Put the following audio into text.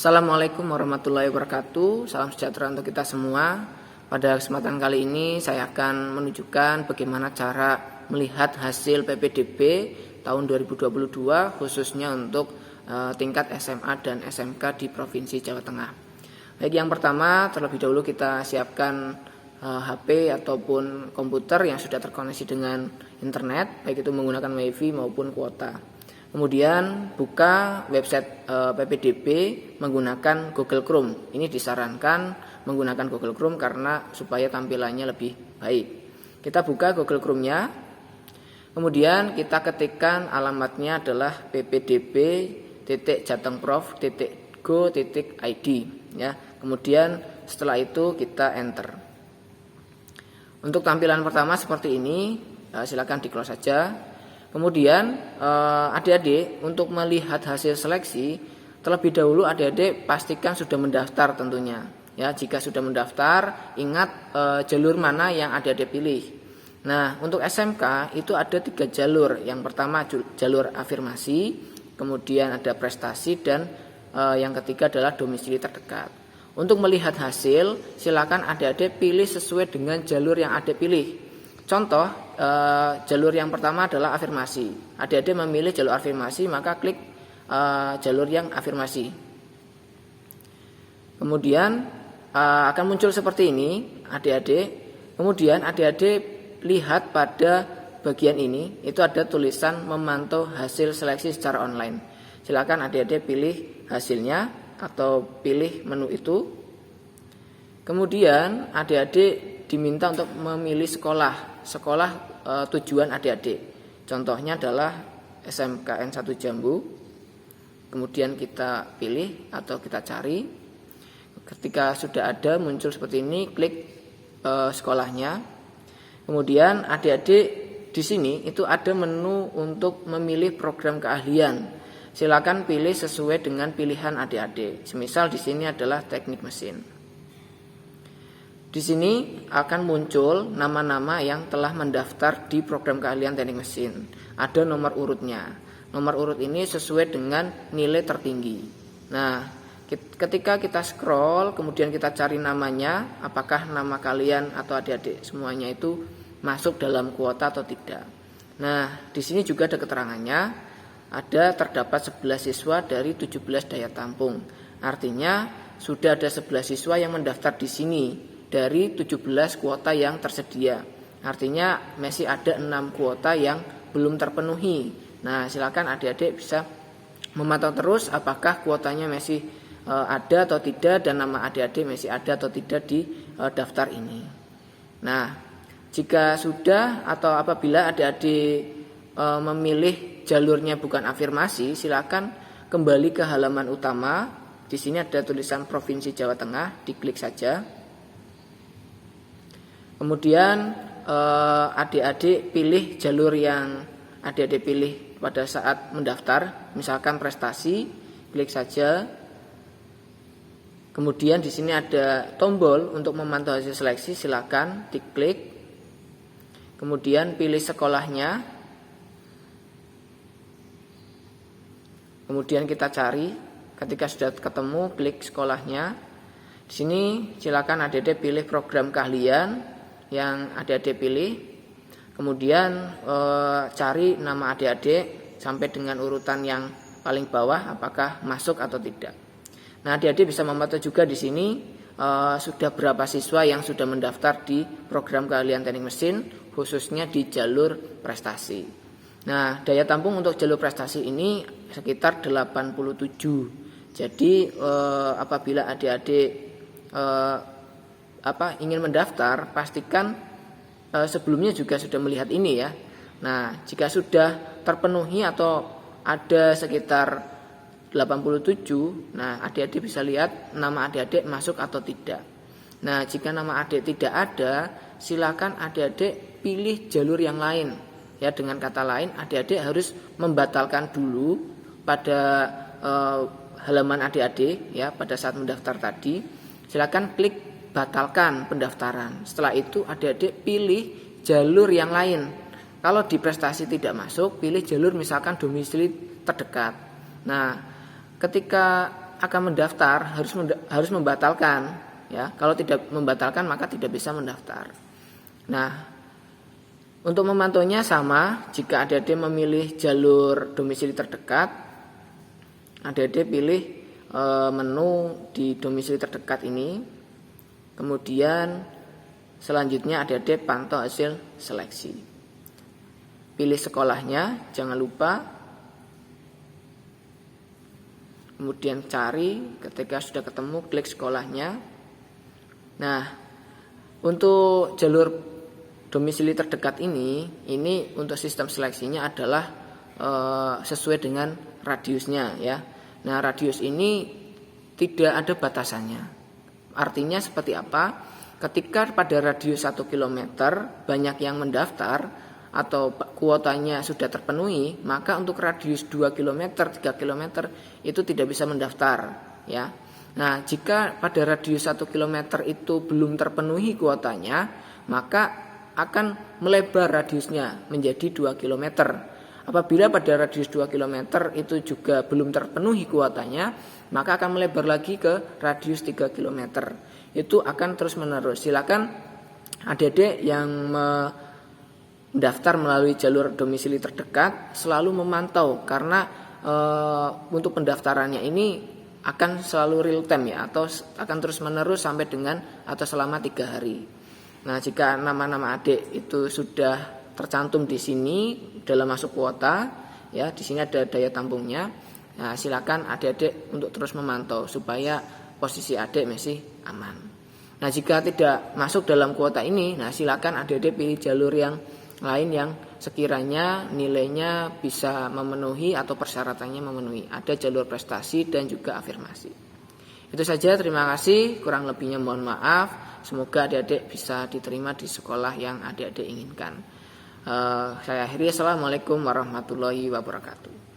Assalamualaikum warahmatullahi wabarakatuh. Salam sejahtera untuk kita semua. Pada kesempatan kali ini saya akan menunjukkan bagaimana cara melihat hasil PPDB tahun 2022 khususnya untuk tingkat SMA dan SMK di Provinsi Jawa Tengah. Baik, yang pertama terlebih dahulu kita siapkan HP ataupun komputer yang sudah terkoneksi dengan internet, baik itu menggunakan WiFi maupun kuota. Kemudian buka website PPDB menggunakan Google Chrome. Ini disarankan menggunakan Google Chrome karena supaya tampilannya lebih baik. Kita buka Google Chrome-nya. Kemudian kita ketikkan alamatnya adalah ppdb.jatengprof.go.id ya. Kemudian setelah itu kita enter. Untuk tampilan pertama seperti ini, silakan di-close saja. Kemudian adik-adik untuk melihat hasil seleksi terlebih dahulu adik-adik pastikan sudah mendaftar tentunya. Ya, jika sudah mendaftar, ingat jalur mana yang adik-adik pilih. Nah, untuk SMK itu ada 3 jalur. Yang pertama jalur afirmasi, kemudian ada prestasi, dan yang ketiga adalah domisili terdekat. Untuk melihat hasil, silakan adik-adik pilih sesuai dengan jalur yang adik pilih. Contoh, jalur yang pertama adalah afirmasi. Adik-adik memilih jalur afirmasi, maka klik jalur yang afirmasi. Kemudian akan muncul seperti ini, adik-adik. Kemudian adik-adik lihat pada bagian ini, itu ada tulisan memantau hasil seleksi secara online. Silakan adik-adik pilih hasilnya atau pilih menu itu. Kemudian adik-adik diminta untuk memilih sekolah tujuan adik-adik. Contohnya adalah SMKN 1 Jambu. Kemudian kita pilih atau kita cari. Ketika sudah ada muncul seperti ini, klik sekolahnya. Kemudian adik-adik di sini itu ada menu untuk memilih program keahlian. Silakan pilih sesuai dengan pilihan adik-adik. Semisal di sini adalah teknik mesin. Di sini akan muncul nama-nama yang telah mendaftar di program keahlian teknik mesin. Ada nomor urutnya. Nomor urut ini sesuai dengan nilai tertinggi. Nah, ketika kita scroll, kemudian kita cari namanya, apakah nama kalian atau adik-adik semuanya itu masuk dalam kuota atau tidak. Nah, di sini juga ada keterangannya. Ada terdapat 11 siswa dari 17 daya tampung. Artinya sudah ada 11 siswa yang mendaftar di sini dari 17 kuota yang tersedia. Artinya masih ada 6 kuota yang belum terpenuhi. Nah, silakan adik-adik bisa memantau terus apakah kuotanya masih ada atau tidak dan nama adik-adik masih ada atau tidak di daftar ini. Nah, jika sudah atau apabila adik-adik memilih jalurnya bukan afirmasi, silakan kembali ke halaman utama. Di sini ada tulisan Provinsi Jawa Tengah, diklik saja. Kemudian adik-adik pilih jalur yang adik-adik pilih pada saat mendaftar, misalkan prestasi, klik saja. Kemudian di sini ada tombol untuk memantau hasil seleksi, silakan diklik. Kemudian pilih sekolahnya. Kemudian kita cari, ketika sudah ketemu klik sekolahnya. Di sini silakan adik-adik pilih program keahlian yang adik-adik pilih. Kemudian cari nama adik-adik sampai dengan urutan yang paling bawah apakah masuk atau tidak. Nah, adik-adik bisa memantau juga di sini sudah berapa siswa yang sudah mendaftar di program keahlian teknik mesin khususnya di jalur prestasi. Nah, daya tampung untuk jalur prestasi ini sekitar 87. Jadi apabila adik-adik ingin mendaftar, pastikan sebelumnya juga sudah melihat ini ya. Nah, jika sudah terpenuhi atau ada sekitar 87, nah adik-adik bisa lihat nama adik-adik masuk atau tidak. Nah, jika nama adik tidak ada, silakan adik-adik pilih jalur yang lain. Ya, dengan kata lain, adik-adik harus membatalkan dulu pada halaman adik-adik ya pada saat mendaftar tadi. Silakan klik batalkan pendaftaran. Setelah itu adik-adik pilih jalur yang lain. Kalau di prestasi tidak masuk, pilih jalur misalkan domisili terdekat. Nah, ketika akan mendaftar harus membatalkan, ya. Kalau tidak membatalkan maka tidak bisa mendaftar. Nah, untuk memantaunya sama, jika adik-adik memilih jalur domisili terdekat, adik-adik pilih menu di domisili terdekat ini. Kemudian selanjutnya adik-adik pantau hasil seleksi. Pilih sekolahnya, jangan lupa. Kemudian cari, ketika sudah ketemu klik sekolahnya. Nah, untuk jalur domisili terdekat ini untuk sistem seleksinya adalah sesuai dengan radiusnya, ya. Nah, radius ini tidak ada batasannya. Artinya seperti apa? Ketika pada radius 1 km banyak yang mendaftar atau kuotanya sudah terpenuhi, maka untuk radius 2 km, 3 km itu tidak bisa mendaftar, ya. Nah, jika pada radius 1 km itu belum terpenuhi kuotanya, maka akan melebar radiusnya menjadi 2 km. Apabila pada radius 2 km itu juga belum terpenuhi kuotanya, maka akan melebar lagi ke radius 3 km. Itu akan terus menerus. Silakan adik-adik yang mendaftar melalui jalur domisili terdekat selalu memantau, karena untuk pendaftarannya ini akan selalu real time, ya, atau akan terus menerus sampai dengan atau selama 3 hari. Nah, jika nama-nama adik itu sudah tercantum di sini dalam masuk kuota, ya, di sini ada daya tampungnya. Nah, silakan adik-adik untuk terus memantau supaya posisi adik masih aman. Nah, jika tidak masuk dalam kuota ini, nah silakan adik-adik pilih jalur yang lain yang sekiranya nilainya bisa memenuhi atau persyaratannya memenuhi. Ada jalur prestasi dan juga afirmasi. Itu saja, terima kasih. Kurang lebihnya mohon maaf. Semoga adik-adik bisa diterima di sekolah yang adik-adik inginkan. Saya akhiri. Assalamualaikum warahmatullahi wabarakatuh.